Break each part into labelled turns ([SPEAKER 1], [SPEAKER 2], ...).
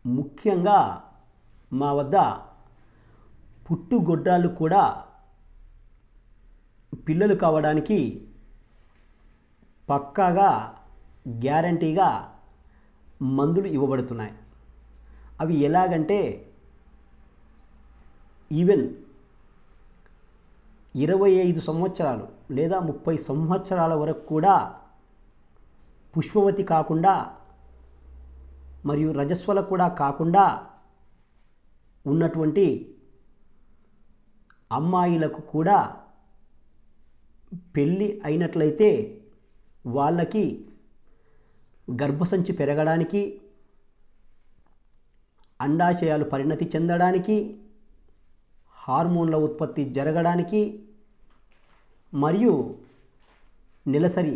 [SPEAKER 1] ముఖ్యంగా మా వద్ద పుట్టుగొడ్రాళ్ళు కూడా పిల్లలు కావడానికి పక్కాగా గ్యారంటీగా మందులు ఇవ్వబడుతున్నాయి. అవి ఎలాగంటే ఈవెన్ 25 సంవత్సరాలు లేదా 30 సంవత్సరాల వరకు కూడా పుష్పవతి కాకుండా మరియు రజస్వల కూడా కాకుండా ఉన్నటువంటి అమ్మాయిలకు కూడా పెళ్ళి అయినట్లయితే వాళ్ళకి గర్భసంచి పెరగడానికి, అండాశయాలు పరిణతి చెందడానికి, హార్మోన్ల ఉత్పత్తి జరగడానికి మరియు నెలసరి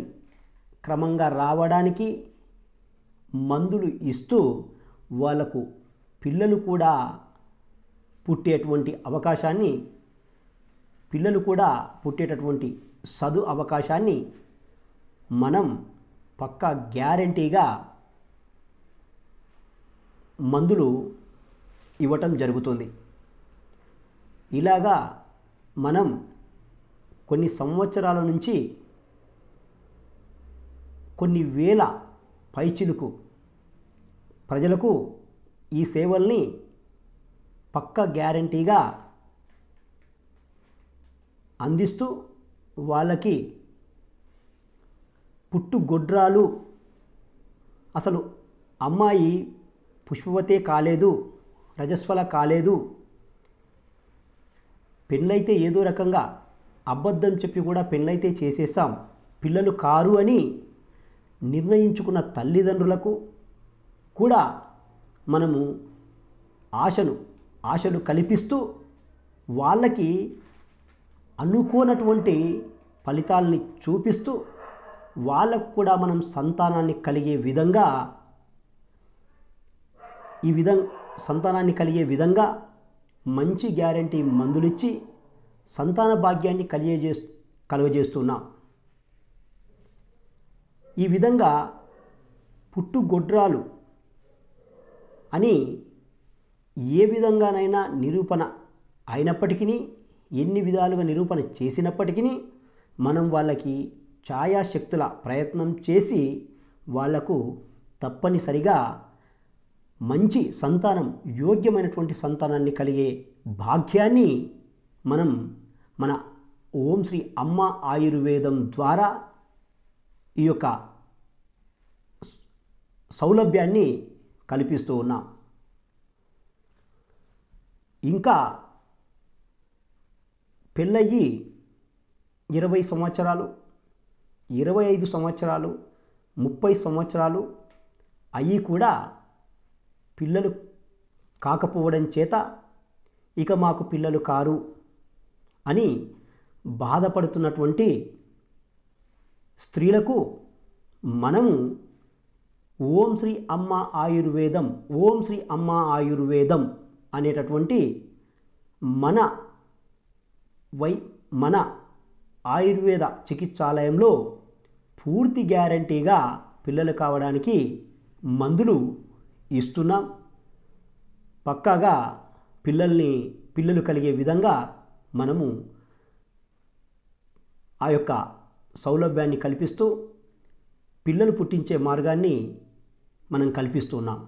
[SPEAKER 1] క్రమంగా రావడానికి మందులు ఇస్తూ వాళ్ళకు పిల్లలు కూడా పుట్టేటువంటి అవకాశాన్ని, పిల్లలు కూడా పుట్టేటటువంటి అవకాశాన్ని మనం పక్కా గ్యారంటీగా మందులు ఇవ్వటం జరుగుతుంది. ఇలాగా మనం కొన్ని సంవత్సరాల నుంచి కొన్ని వేల పైచిలుకు ప్రజలకు ఈ సేవల్ని పక్కా గ్యారంటీగా అందిస్తూ వాళ్ళకి పుట్టుగొడ్రాలు అసలు అమ్మాయి పుష్పవతే కాలేదు, రజస్వల కాలేదు, పెళ్ళైతే ఏదో రకంగా అబద్ధం చెప్పి కూడా పెళ్ళైతే చేసేసాం, పిల్లలు కారు అని నిర్ణయించుకున్న తల్లిదండ్రులకు కూడా మనము ఆశలు కల్పిస్తూ వాళ్ళకి అనుకోనటువంటి ఫలితాలని చూపిస్తూ వాళ్ళకు కూడా మనం సంతానాన్ని కలిగే విధంగా సంతానాన్ని కలిగే విధంగా మంచి గ్యారంటీ మందులిచ్చి సంతాన భాగ్యాన్ని కలుగజేస్తున్నాం. ఈ విధంగా పుట్టుగొడ్రాలు అని ఏ విధంగానైనా నిరూపణ అయినప్పటికీ, ఎన్ని విధాలుగా నిరూపణ చేసినప్పటికీ మనం వాళ్ళకి ఛాయాశక్తుల ప్రయత్నం చేసి వాళ్లకు తప్పనిసరిగా మంచి సంతానం, యోగ్యమైనటువంటి సంతానాన్ని కలిగే భాగ్యాన్ని మనం మన ఓం శ్రీ అమ్మ ఆయుర్వేదం ద్వారా ఈ యొక్క సౌలభ్యాన్ని కల్పిస్తూ ఉన్నాం. ఇంకా పెళ్ళయ్యి 20 సంవత్సరాలు, 25 సంవత్సరాలు, 30 సంవత్సరాలు అయ్యి కూడా పిల్లలు కాకపోవడం చేత ఇక మాకు పిల్లలు కారు అని బాధపడుతున్నటువంటి స్త్రీలకు మనము ఓం శ్రీ అమ్మ ఆయుర్వేదం అనేటటువంటి మన ఆయుర్వేద చికిత్సాలయంలో పూర్తి గ్యారంటీగా పిల్లలు కావడానికి మందులు ఇస్తున్నాం. పక్కాగా పిల్లలు కలిగే విధంగా మనము ఆ యొక్క సౌలభ్యాన్ని కల్పిస్తూ పిల్లలు పుట్టించే మార్గాన్ని మనం కల్పిస్తున్నాం.